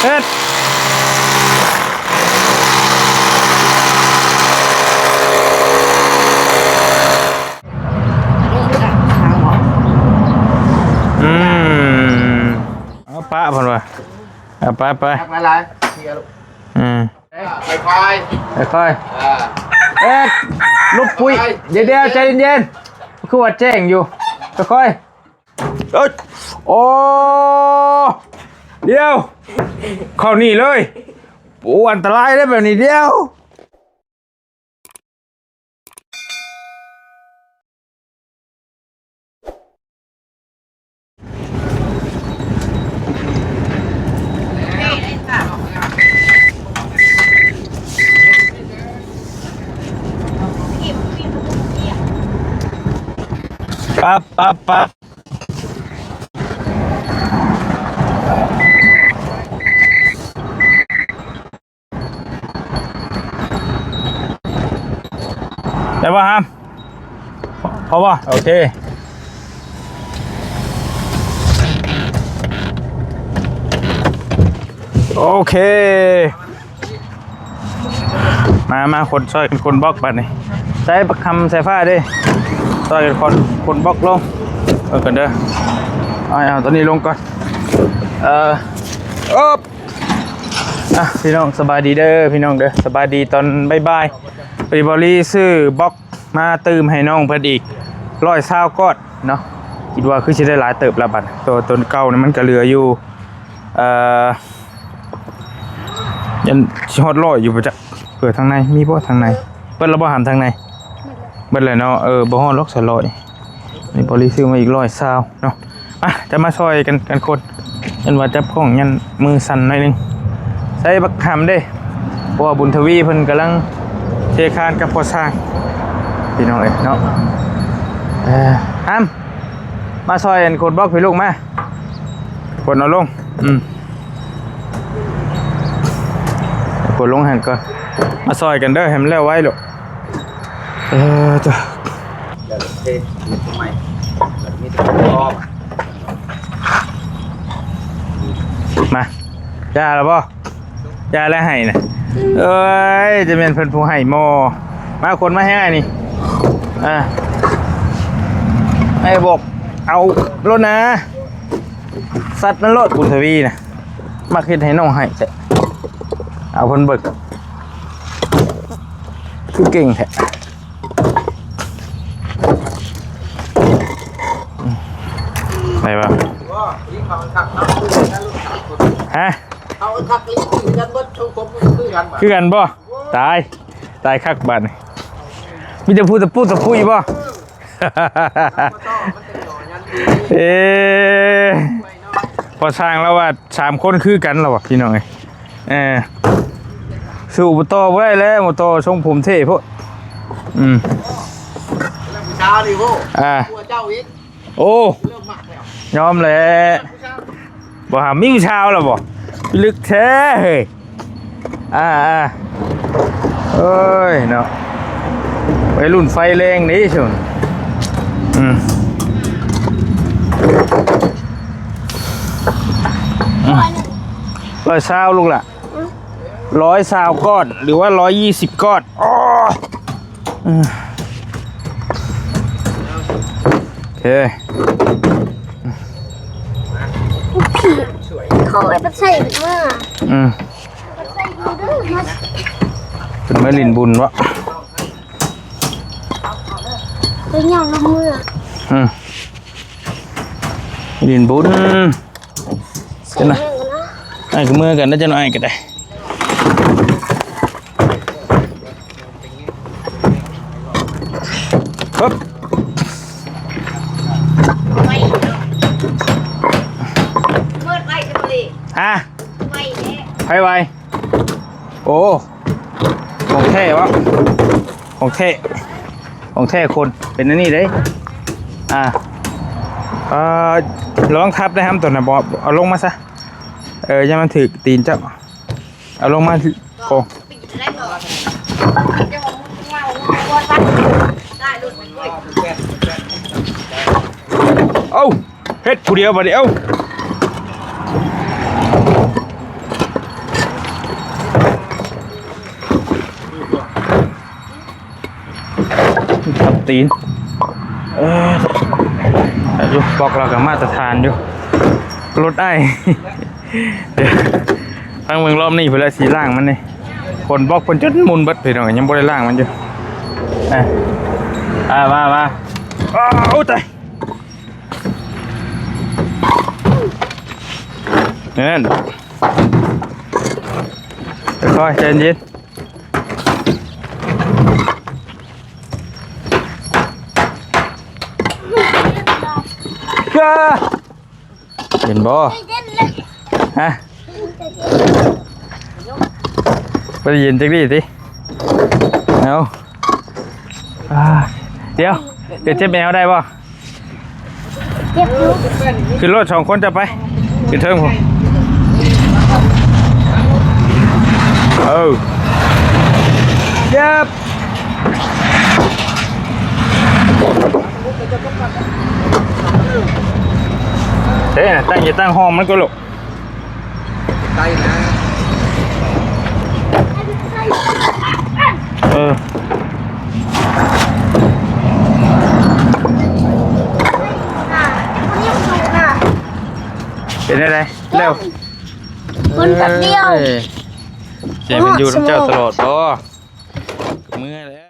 เฮ็ดเอาปะพอนวะเอาไปอะไรเทียลูกค่อยเอ๊ะลูกปุ้ยเดี๋ยวใจเย็นๆคือว่าแจ้งอยู่ค่อยเอ้ยโอ้เดี๋ยวเข้านี่เลยโอ้อันตรายได้แบบนี้เดียวปั๊บได้ป่ะครับพอป่ะโอเคมาคนช่วยคนบล็อกบัดนี่ใช้ประคำใส่ผ้าดิช่วยคนบล็อกลงกันเด้อเอาตัวนี้ลงก่อนพี่น้องสบายดีเด้อพี่น้องเด้อสบายดีตอนบ่ายไปบริซื้อบล็อกมาเติมให้น้องเพิ่นอีก120 ก้อนเนาะคิดว่าคือสิได้หลายเติบละบัดตัวเก่านี่มันก็เหลืออยู่ยันฮอด100อยู่บ่จ๊ะเปิดทางในมีบ่ทางในเปิดแล้วบ่หามทางในเบิดเลยเนาะบ่ฮอดล็อก100นี่บริซื้อมาอีก120เนาะจะมาซอยกันคนยันว่าจับของยันมือสั่นหน่อยนึงใส่บักหำเด้เพราะว่าบุญทวีเพิ่นกำลังเทคานกับพ่อสร้างพี่น้องเนาะหำมาซอยคนบล็อกพี่ลูกมาคนเอาลงคนลงหันก่อนมาซอยกันเด้อให้มันแล้วไว้ลูกจ้ะเดี๋ยวเทมีตัวใหม่มีตัวรอบมาจ้าแล้วป่ะจ้าแล้วให้นะเอ้ยจะเป็นเพิ่นผู้ให้โมมาคนมาให้ไงนี่ไอ้บอกเอารถนะสัตว์นั่นรถบุญทวีนะมาคิดให้น้องให้แต่เอาเพิ่นเบิกคือเก่งแท้ไหนวะฮะเอาทักลิ้นกันบดชงผมคือกันบ่ตายคักบัดมีแต่พูดตะพูดบ่พอสร้างแล้วว่า3 คนคือกันแล้ววะพี่น้องสู่มอโต้ไว้แล้วมอโต้ทรงผมเท่พวกเช้าดิพวกตัวเจ้าอีกโอ้เริ่มหมักแล้วยอมเลยบ่หามิ่งเช้าแล้วบ่ลึกแท้เฮ้ยเอ้ยเนาะไปรุ่นไฟแรงนี่ชน120ลูกล่ะ120 ก้อนหรือว่า120 ก้อนโอเคเขาไปใส่เมื่อเป็นไม่ลินบุญวะเป็นอย่างละเมื่อลินบุญกันนะไอ้ก็เมื่อกันน่าจะน้อยกันได้ปึ๊บไวโอ้ของแท้วะของแท้คนเป็นนั่นนี่เลยระวังทับได้ครับตัวน่ะบอกเอาลงมาซะยังมันถือตีนเจ้าเอาลงมาโกเอ้าเฮ็ดผู้เดียวบ่เดียว ตีนอยู่บอกเรากับมาตรฐานอยู่รถไอ้เดี๋ยวทางเมืองรอบนี้เพื่อสีล่างมันนี่คนบอกคนจนมุนเบิดพี่น้องยังบ่ได้ล่างมันอยู่มาโอ้ตายนั่นค่อยใจเย็นเห็นบ่ฮะไปเย็นจังดิสิเอาเดี๋ยวเจ็บแมวได้ป่ะ เจ็บอยู่ ขึ้นรถ2 คนจะไปขึ้นเทิงผมเจ็บเฮ้ยตั้งห้องมันก็หลบ ใจนะ เป็นอะไรเร็ว คนแป๊บเดียว เสียมันอยู่น้ำเจ้าตลอดบ่เมื่อแล้ว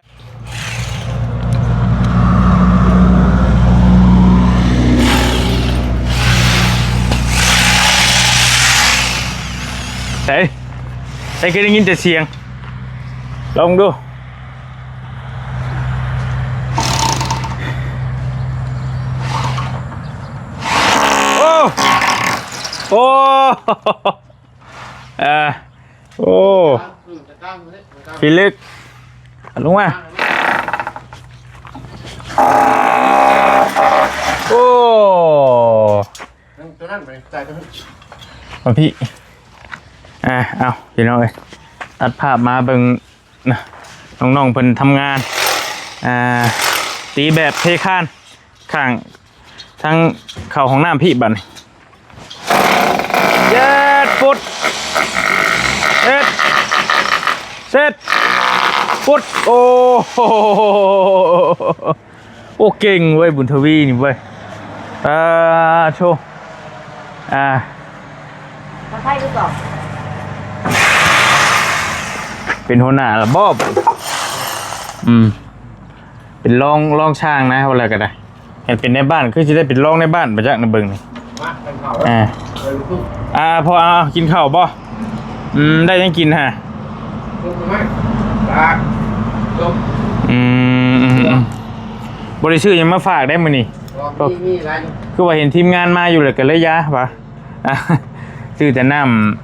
เฮ้ยเคยได้ยินแต่เสียงลองดูโอ้โอ้พี่ลึกลงมาโอ้ตัวนั้นไปใจตัวนั้น มาพี่เอาพี่น้องเอ้ยตัดภาพมาเบิ่งนะน้องๆเพิ่นทำงานตีแบบเทคานข้างทั้งเข่าของน้ำพี่บัดนี้เย็ดปุดเสร็จปุดโอ้โอ้เก่งเว้ยบุญทวีนี่เว้ยโชว์มาไพ่ดูก่อน เป็นหัวหน้าละบอบเป็นรองช่างนะอะไรก็ได้เห็นเป็นในบ้านคือจะได้เป็นรองในบ้านมาจากในเบิงนี่มาเป็นเขาพอกินข้าวบ่ได้ยังกินฮะลงไหมลงบริชื่อยังมาฝากได้มื้อนี่มีอะไร คือว่าเห็นทีมงานมาอยู่เลยกันเลยยะปะชื่อแต่น้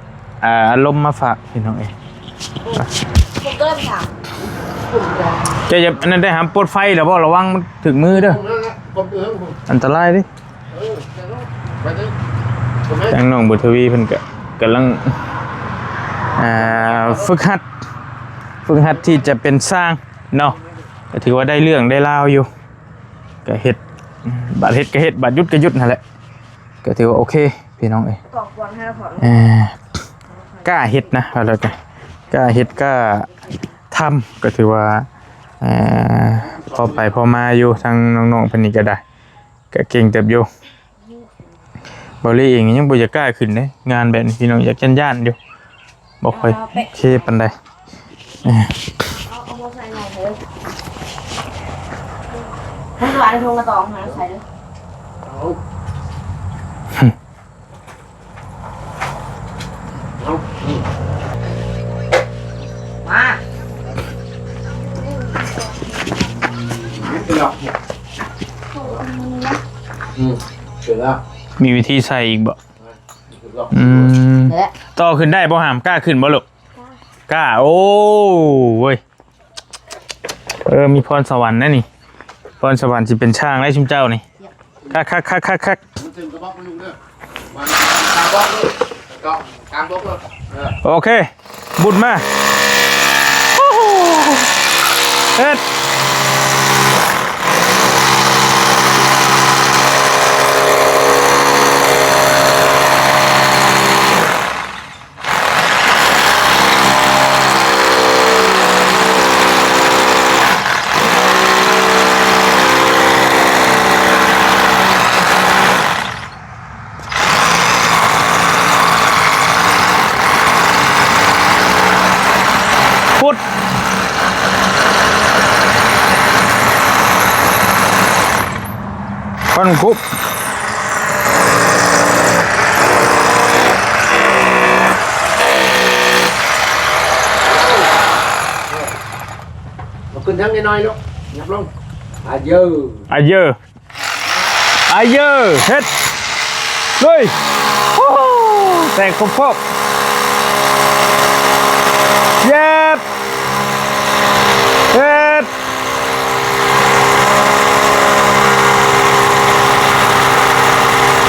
ำอารมณ์มาฝากพี่น้องเองผมก็เลยถาม จะนั่นได้หามปลดไฟหรือเปล่าระวังมันถึงมือเด้ออันตรายดิทางน้องบุตรวีเพิ่นกำลังฝึกหัดที่จะเป็นสร้างเนาะก็ถือว่าได้เรื่องได้ราวอยู่ก็เฮ็ดบัดเฮ็ดก็เฮ็ดบัดยุดก็ยุดนั่นแหละก็ถือว่าโอเคพี่น้องเอ้ยกล้าเฮ็ดนะอะไรกันกล้าเฮ็ดกล้าทำก็ถือว่าพอไปพอมาอยู่ทางน้องๆเพิ่นนี่ก็ได้ก็เก่งเติบอยู่บ่เลยเองยังบ่อยากกล้าขึ้นเด้งานแบบนี้พี่น้องอยากย่านๆอยู่บ่ค่อยโอเคปานใดเอาใส่ไหนเลยให้หวานทงกระตองมาใส่เลยมาเสือแล้วมีวิธีใส่อีกบ่ต่อขึ้นได้บ่หามกล้าขึ้นบ่ลูกกล้าโอ้เว้ยมีพรสวรรค์นะนี่พรสวรรค์สิเป็นช่างได้ชุมเจ้านี่คักโอเคบุญมาเฮ็ด ฟุตก้อนคุบ ขึ้นทั้งน้อยๆลูกยับลงเยอะ อาเยอะอาเยอะเฮ็ดลุยโอ้แตกครบเย็บเฮ็ด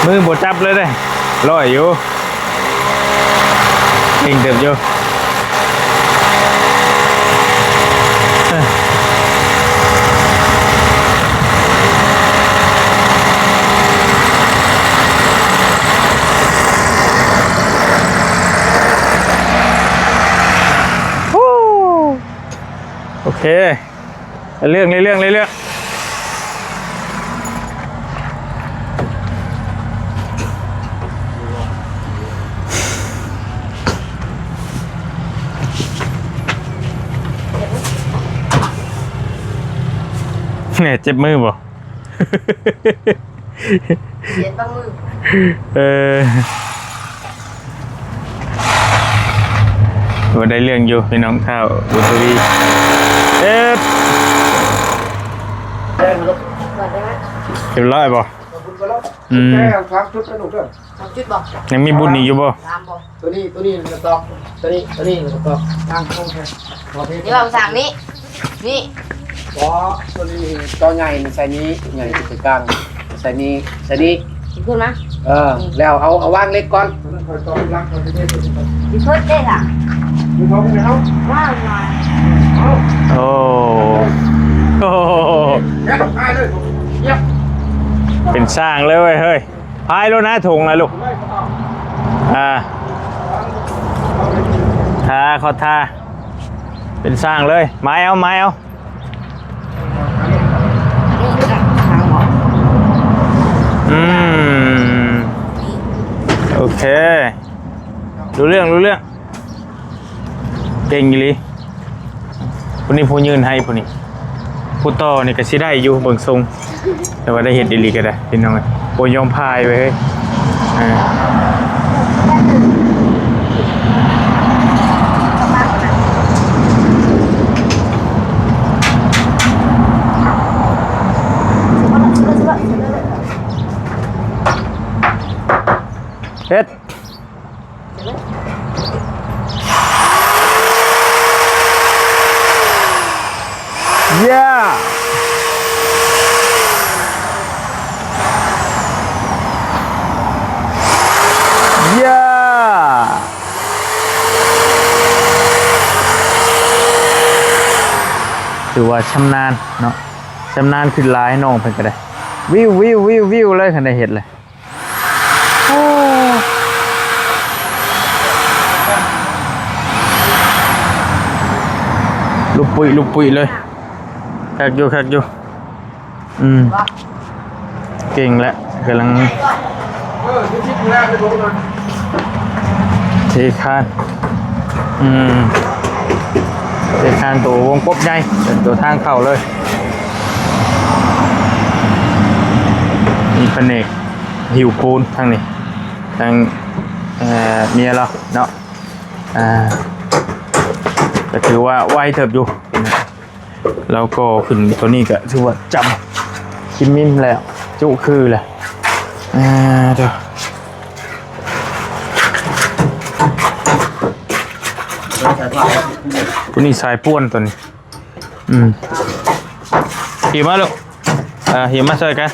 มือบดจับเลยเด้ลอยอยู่เก่งเติบอยู่โอเคเรื่องเนี่ยเจ็บมือบ่ เย็นต้องมือ ว่าได้เรื่องอยู่พี่น้องข้าวบุตรีแจ้งมาลูก เปิดได้ไหม เรียบร้อยบ่ ขอบคุณก็แล้วแจ้งครับชุดสนุกด้วย จุดบอก ยังมีบุญอีกอยู่บ่ ตามบอก ตัวนี้กระตอกตัวนี้กระตอกตั้งห้องแค่พอเท นี่บอกสั่งนี้นี่ เพราะตัวนี้ตัวใหญ่ใส่นี้ใหญ่ติดกลางใส่นี้ ขึ้นมา แล้วเอาวางเล็กก่อนคอยต้อนรักคอยเท ดิเพิ่มได้ล่ะ มีท้องไหมครับ ว่างมา โอ้โห เย็บไปเลยเย็บ เป็นสร้างเลยเว้ยเฮ้ยพายแล้วนะถุงนะลูกทาเขาทาเป็นสร้างเลยไม้เอา นี่กับทางบอก โอเครู้เรื่องเก่งอีหลีคนนี้ผู้ยืนให้ผู้นี้ผู้ต่อนี่ก็สิได้อยู่เบิ่งทรงแต่ว่าได้เห็นอีหลีก็ได้พี่น้องโอยอมพายไว้เฮ้ยเฮ็ดถือว่าชำนาญเนาะชำนาญขึ้นหลายน้องเพิ่นก็ได้วิวเลยคันได้เฮ็ดเลยลูกปุยเลยคักอยู่เก่งแล้วกำลังที่แรกเลยผมเลย เทคานเทคานตัววงกบใหญ่เป็นตัวทางเข้าเลยมีแผนกหิวปูนทางนี้ทางเมียเราเนาะก็ถือว่าไวเถิบอยู่แล้วก็ขึ้นตัวนี้ก็ถือว่าจำคิมมิมแล้วจุคือแหละเดี๋ยวตัวนี้สายป้วนตัวนี้หิมะลูกหิมะใส่กัน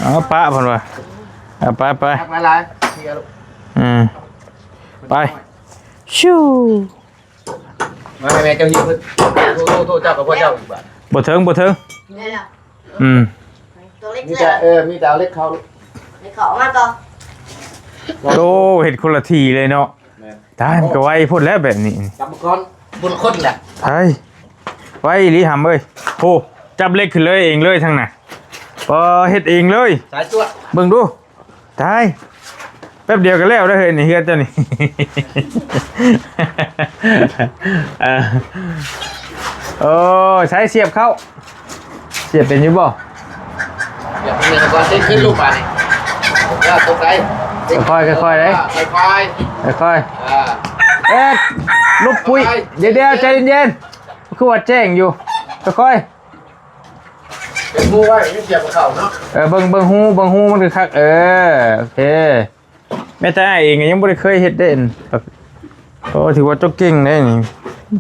เอาป้าพอนวะไปหลายเทียลูกไปชูมาให้แม่เจ้าหิ้วโทษเจ้ากับพ่อเจ้าอีกบ้านบ่เทิงนี่แหละ ตัวเล็ก มี เสือ แต่เอาเล็กเขา ในเขามาต่อ โตเห็ดคนละทีเลยเนาะได้มันก็ไว้พูดแล้วแบบนี้ จับก้อนบนคนแหละ ไอ้ไว้ลีหำเอ้ยโหจับเล็กขึ้นเลยเองเลยทั้งน่ะเฮ็ดเองเลยสายตัว เบิ่งดูได้ แป๊บเดียวก็แล้วได้เฮ้ยนี่เฮือนเจ้านี่ โอ้ใช้เสียบเข้าเสียบเป็นอยู่บ่ อย่าเป็นก่อนเต้นขึ้นลูกป่านี่อย่าตกใจ ค่อยๆค่อยๆเลย ค่อย ค่อย ๆอ่า ๆเอ็ดลูกปุ้ยเดี๋ยวใจเย็นๆคือว่าแจ้งอยู่ค่อย เป็นผู้ไว้ไม่เสียบกับเขาเนาะ ๆเบิ่งหูมันคือคักโอเคแม่แต่อ้ายเองก็ยังบ่ได้เคยเฮ็ดเด่นโอ้ถือว่าเจ้าเก่งเด้นี่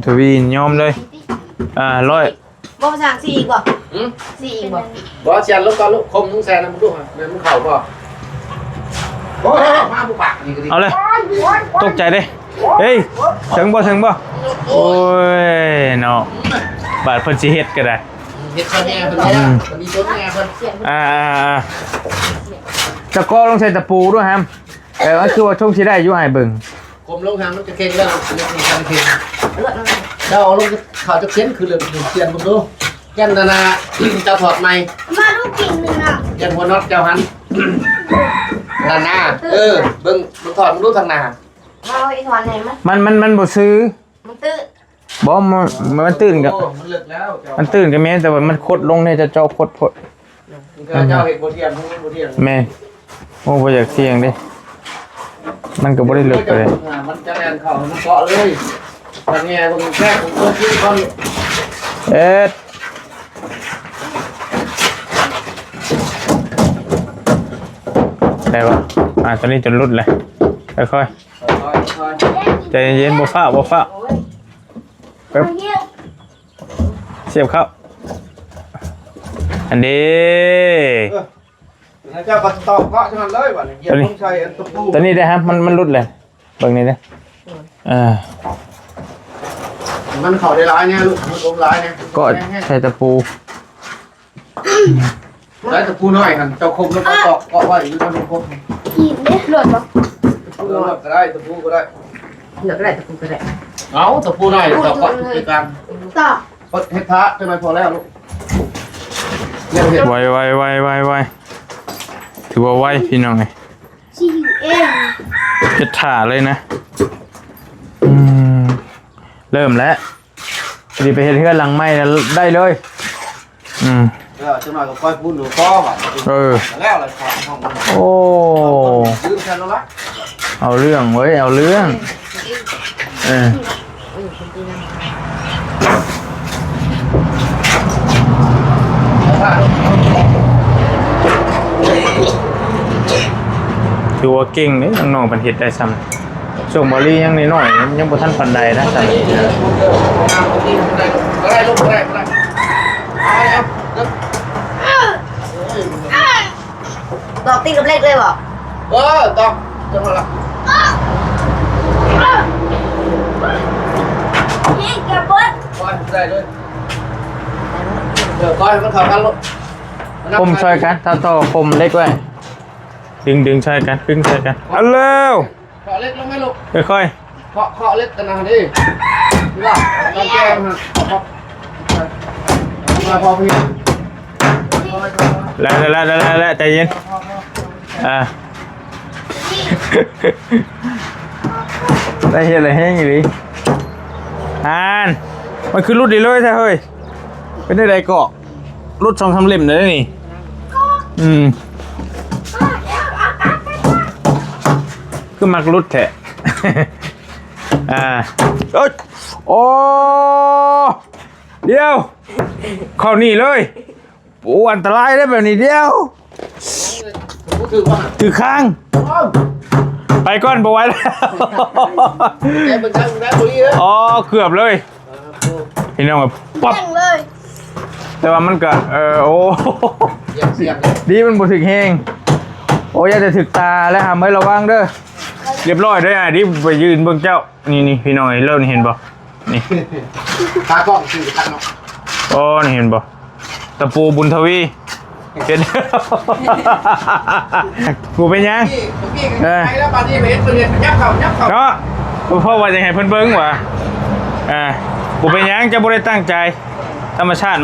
ทวียอมเลยร้อย บ่ภาษาสี่อีกบ่สี่อีกบ่ บอกเสียนลูกก่อนลูกคมมึงแซนนะมึงดูฮะมึงเข่าป่ะโอ้มาบุกปากนี่ก็ดี เอาเลยตกใจเด้เฮ้ยถึงบ่โอ้ยเนาะบาดเพิ่นสิเฮ็ดก็ได้ เฮ็ดข้าวแง่เพิ่นเนี่ยมันมีต้นแง่เพิ่น ตะกอลงใส่ตะปูด้วยฮัมมันคือว่าช่วงสิได้อยู่ให้เบิ่ง กลมลงทางมันจะเค็งแล้วมันจะมีการเค็ง เลือดมัน เจ้าเอาลงข่าวจะเค็งคือเรื่องเสียนผมดูแก่นนาเจ้าถอดใหม่ มาลูกกิ่งนึงอ่ะ แก่นหัวน็อตเจ้าหันนาเบิ่งถอดมึงดูทางหน้า มาเอาอีกวันไหนมั้ย มันบ่ซื้อ มันตื้อ บ่มันตื่นกับ มันเลิกแล้ว มันตื่นกับแม่แต่ว่ามันคดลงเนี่ยจะเจ้าคดพด เจ้าเห็นบ่เทียนพวกนี้บ่เทียน แม่โอ้บ่อยากเสี่ยงเด้มันก็บ่ได้เลิกเลย มันจะแล่นเข้ามันเกาะเลยทางแง่ตรงแค่ผมก็ที่ก่อน เอ็ดได้ป่ะตอนนี้จนรุดเลยค่อยๆใจเย็นๆบ่ฟ้าปึ๊บเสียบเข้าอันนี้ เจ้าก็ตอกเกาะจังเลยว่ะเนี่ยอย่าต้องใช้อันตะปู ตอนนี้ได้ครับมันรุดเลยเบิ่งนี่เด้อ มันเข้าได้หลายเนี่ยลูกมันลมหลายเนี่ย ก็ใช้ตะปู แล้วตะปูน้อยกันเจ้าคมแล้วก็ตอกเกาะไว้อยู่ตรงคม อีกเนี่ยเลือดบ่ ตะปูก็ได้ตะปูก็ได้ เลือดก็ได้ตะปูก็ได้ เอาตะปูน้อยตอกเกาะด้วยกัน ต่อ ก็เฮ็ดพระใช่ไหมพอแล้วลูกเนี่ยเฮ็ด ไวถือว่าไวพี่น้องไง ชิวเอง เฮ็ดถ่าเลยนะเริ่มแล้วดีไปเฮ็ดเฮือนหลังใหม่ได้เลยจังหน่อยก็ค่อยพูดหนูพ่อว่ะแล้วอะไรของมัน โอ้ ยืมแทนแล้วละ เอาเรื่องเว้ยเอาเรื่องถือว่าเก่งนี่น้องๆเพิ่นเฮ็ดได้ซ้ำช่วงบริยังน้อยๆยังบ่ทันปานใดนะซ้ำ ก็ได้ลูกก็ได้เอา ตอกตีกับเล็กเลยบ่ ตอกจังหวะละ นี่แกเบิ้ล ก้อยได้เลยเดี๋ยวก้อยมันเข้ากันลูก คมช่วยกันถ้าต่อคมเล็กไว้ดึงช่วยกันดึงช่วยกันเอาเร็ว เคาะเล็กลงไหมลูก ค่อย เคาะเล็กกันนะดินี่ล่ะตอนแก้มฮะมาพอพี่ ๆแล้วใจเย็นได้เห็นอะไรแห้งอยู่ดิมันคือรุดดีเลยใช่เฮ้ยเป็นได้ไรเกาะรุด2-3เล่มเลยนี่คือมักรุดแท้โอ้เดี๋ยวเข้านี่เลยโอ้อันตรายได้แบบนี้เดียว พูดถึงว่า ถือข้างไปก่อนบไหว้แล้ว แกเป็นช่างได้บุรีเลย อ๋อเกือบเลยพี่น้องแบบปั๊บ แข่งเลย แต่ว่ามันก็โอ้ เสียงเลย ดีมันบ่ถึงแห้งโอ้ยอย่าจะถึกตาแล้วหาไม่ระวังเด้อเรียบร้อยเด้อดิไปยืนเบิ่งเจ้านี่พี่น้องเริ่มเห็นบ่นี่ ตากล้องคือตั้งเนาะ โอ้นี่เห็นบ่ตะปูบุญทวีเห็น กูเป็นยัง พี่ไอ้แล้วปาร์ตี้ไปเห็นเปลี่ยนยับเข่า เนาะพ่อว่าจะให้เพิ่นเบิ่งว่ะกูเป็นยังจะบ่ได้ตั้งใจธรรมชาติ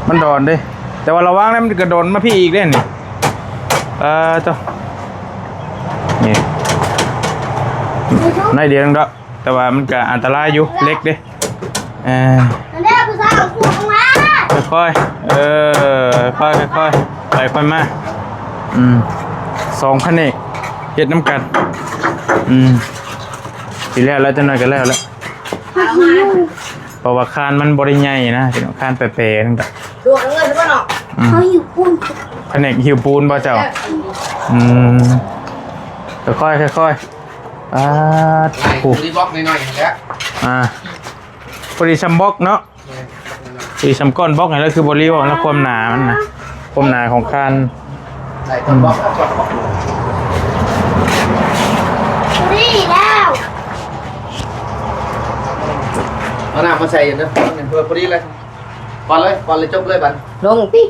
มันโดนเด้แต่ว่าระวังนะมันกระโดดมาพี่อีกเด้นี่เจ้า นี่ในเดียวนึงดอกแต่ว่ามันก็อันตรายอยู่เล็กเด้นั่นแหละผู้สาวของกูมา ค่อยๆค่อยไปค่อยมา2 แผนกเฮ็ดน้ำกันทีแรกแล้วจะหน่อยก็แล้วเพราะว่าคานมันบริใหญ่นะคานแปรๆนั่นก็ ดวงเงินหรือเปล่าเนาะเขาหิวปูน แผนกหิวปูนบ่เจ้าค่อยๆรีบล็อกหน่อยๆแล้วพอดีชัมบล็อกเนาะพอดีชัมก้อนบล็อกไงแล้วคือบริวารแล้วความหนามันนะความหนาของคาน ใส่ต้นบล็อกนี่แล้วเอาหน้ามาใส่อย่างนั้นเพื่อพอดีเลยก่อนเลยจบเลยบันลงพี่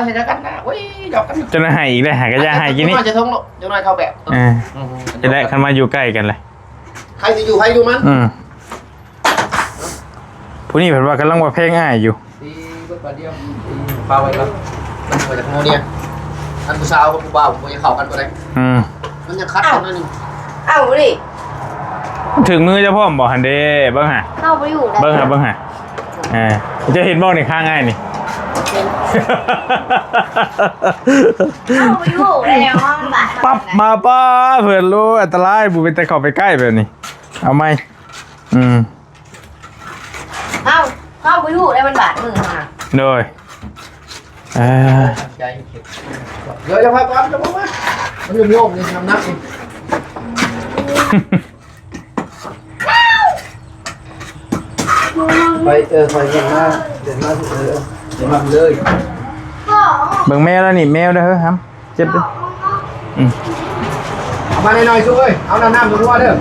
เห็นกันนะอุ้ยดอกกันจะน่าให้อีกเลยหากระยาให้กินนี่จะทุ่งลูกจะน้อยเข้าแบบจะได้คันมาอยู่ใกล้กันเลยใครจะอยู่ใครอยู่มันผู้นี้เห็นว่ากำลังว่าเพลงง่ายอยู่ตีก็เดียวเปล่าไว้ครับมันมาจากโมเนี่ยอันผู้สาวกับผู้บ่าวมันจะเข้ากันตัวไหนมันจะคัดกันนิดนึงเอาดิถึงมือจะพ่อมบอกหันเด้เบิ้งฮะเข้าไปอยู่เบิ้งฮะจะเห็นบอกในข้างง่ายนี่เข้าไปอยู่แล้วมันบาดปั๊บมาป้าเผื่อรู้อันตรายบุเป็นแต่เข้าไปใกล้แบบนี้เอาไหมเข้าไปอยู่แล้วมันบาดมือมาโดยเดี๋ยวจะพาปั๊บจะบอกว่ามันโยมนี่น้ำหนักนี่ไปไปเดินมาเดินมาเลย เบิ่งแมวแล้วนี่แมวเด้อครับเจ็บด้วยเอามาหน่อยช่วยเอาน้ำตัวเด้อ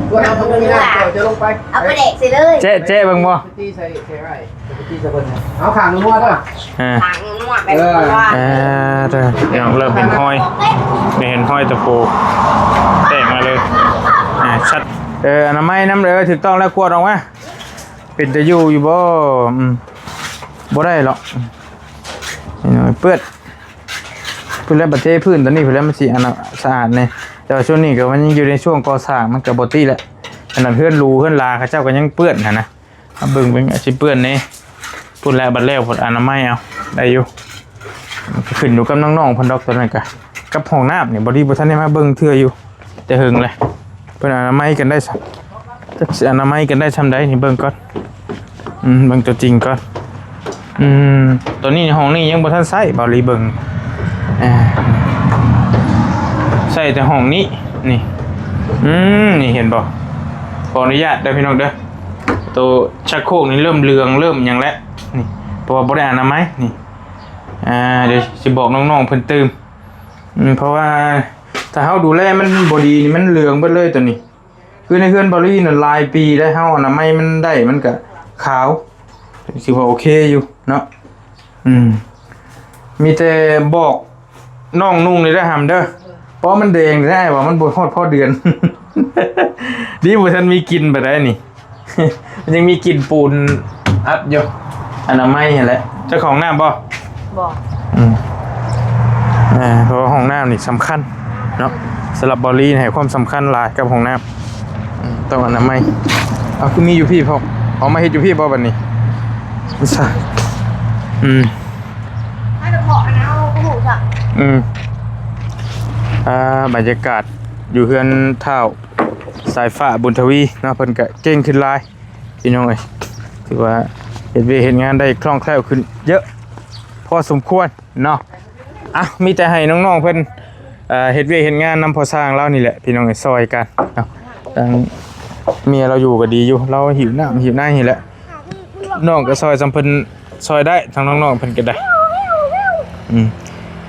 ตัวน้ำตรงนี้นะจะลงไปเอาไปเด็กสิเลยเจ๊เบิ่งบ่ตีใส่ไรตีใส่บนเอาขางนัวเด้อขางนัวแบบว่าเดี๋ยวเริ่มเห็นห้อยไม่เห็นห้อยตะปูแตกมาเลยชัดอนามัยน้ำถูกต้องแล้วขวดออกมาปิดจะอยู่บ่ได้หรอกเปื้อนแล้วประเทศพื้นตอนนี้เพื่อนมันสีอันสะอาดเนี่ยแต่ว่าช่วงนี้ก็มันยังอยู่ในช่วงก่อสร้างมันกับบอตี้แหละขนาดเพื่อนรูเพื่อนลาเขาเจ้าก็ยังเปื้อนนะเบิ่งเป็นอาชีพเปื้อนนี่พูดแล้วบัดแล้วผลอนามัยเอาได้อยู่ขึ้นอยู่กับน้องๆพันดอกตัวนั้นกับห้องน้ำเนี่ยบอดี้บุท่านได้มาเบิ่งเทื่ออยู่แต่หึงเลยเป็นอนามัยกันได้สักอนามัยกันได้ทำได้นี่เบิ่งก่อนเบิ่งตัวจริงก่อนตัวนี้ห้องนี้ยังบุท่านใส่บอดี้เบิ่งใส่แต่ห้องนี้นี่นี่เห็นบ่ขออนุญาตได้พี่น้องเด้อตัวชักโครกนี่เริ่มเรืองเริ่มอย่างแล้วนี่เพราะว่าบ่ได้อนามัยนี่เดี๋ยวจะบอกน้องๆเพิ่นตื่มเพราะว่าถ้าเฮาดูแลมันบ่ดีนี่มันเหลืองเบิดเลยตัวนี้คือในเฮือนบริน่ะหลายปีได้เฮาอนามัยมันได้มันก็ขาวสิว่าโอเคอยู่เนาะมีแต่บอกน้องนุ่งเลยได้หำเด้อเพราะมันแดงได้ว่ามันบดฮอดพ่อเดือนดีบ่ทันมีกินแบบได้นี่มันยังมีกลิ่นปูนอัดอยู่อนามัยนั่นแหละเจ้าของน้ำบ่เพราะห้องน้ำนี่สำคัญเนาะสำหรับบอลลี่ให้ความสำคัญหลายกับห้องน้ำต้องอนามัยเอาคือมีอยู่พี่พ่อเอามาเฮ็ดอยู่พี่บ่บัดนี้ไม่ใช่ให้เราบอกนะเอาหูสับรรยากาศอยู่เฮือนเท่าสายฟ้าบุญทวีเนาะเพิ่นก็เก่งขึ้นหลายพี่น้องเอ้ยถือว่าเห็นงานได้คล่องแคล่วขึ้นเยอะพอสมควรเนาะมีแต่ให้น้องๆเพิ่นเห็นงานนำพอสร้างเรานี่แหละพี่น้องเอ้ยซอยกันเนาะตั้งเมียเราอยู่ก็ดีอยู่เราหิวน้ำนี่แหละน้องก็ซอยสำเพิ่นซอยได้ทั้งน้องๆเพิ่นก็ได้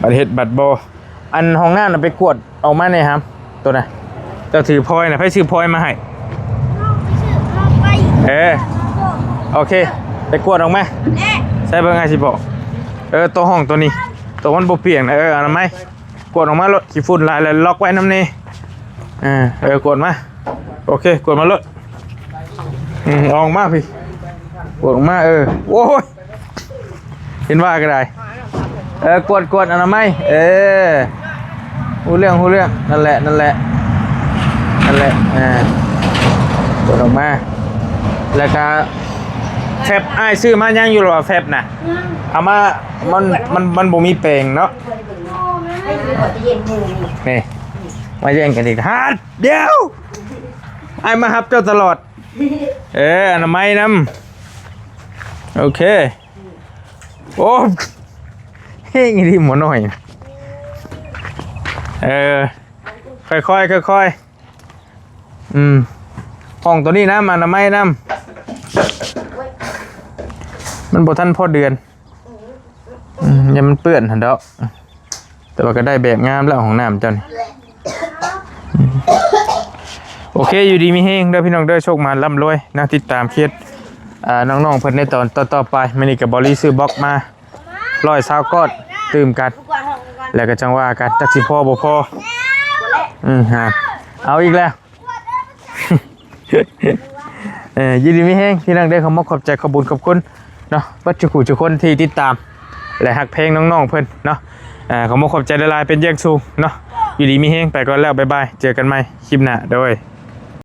บัดเฮ็ดบัดบ่อันห้องน้ำน่ะไปกวดออกมาเนี่ยครับตัวน่ะเจ้าถือพลอยน่ะให้ซื้อพลอยมาให้โอเคไปกวดออกมาใส่เบิ่งให้สิบอกตัวห้องตัวนี้ตัวมันบ่เปียกนะอันนั้นไหมกวดออกมารถขี้ฝุ่นหลายแล้วล็อกไว้น้ำนี่กวดมาโอเคกวดมารถออกมาพี่กวดออกมาโอ้ยเห็นว่าก็ได้กวดอันนั้นไหมหูเรื่องนั่นแหละ นั่นแหละกดออกมาแล้วก็แฟบอ้ายซื้อมายังอยู่หรอแฟบน่ะเอามามันบ่มีแปลงเนาะ ให้ดูก่อนจะเย็นมือนี่ นี่มาแย่งกันอีกฮัดเดี๋ยวไอ้มาฮับเจ้าตลอดอนามัยนำโอเคโอ้เฮ้ยนี่หมอหน่อยค่อยห้องตัวนี้นะอนามัยนำมันบ่ทันพอเดือนอย่ามันเปื้อนหั่นดอกแต่ว่าก็ได้แบบงามแล้วของน้ำเจ้านี่โอเคอยู่ดีมีเฮงเด้อพี่น้องเด้อโชคมาร่ำรวยนะติดตามเคสน้องๆเพิ่นในตอนต่อไปมื้อนี้ก็บริซื้อบล็อกมา120ก้อนตื่มกันแล้วก็จังว่ากันจักสิพอบ่พอฮะเอาอีกแล้ว ยินดีมีเฮงพี่น้องเด้อขอบใจขอบคุณขอบคุณเนาะบัดทุกคนที่ติดตามและฮักเพลงน้องๆเพิ่นเนาะขอบใจหลายๆเป็นอย่างสูงเนาะอยู่ดีมีเฮงไปก่อนแล้วบ๊ายบายเจอกันใหม่คลิปหน้าเด้อ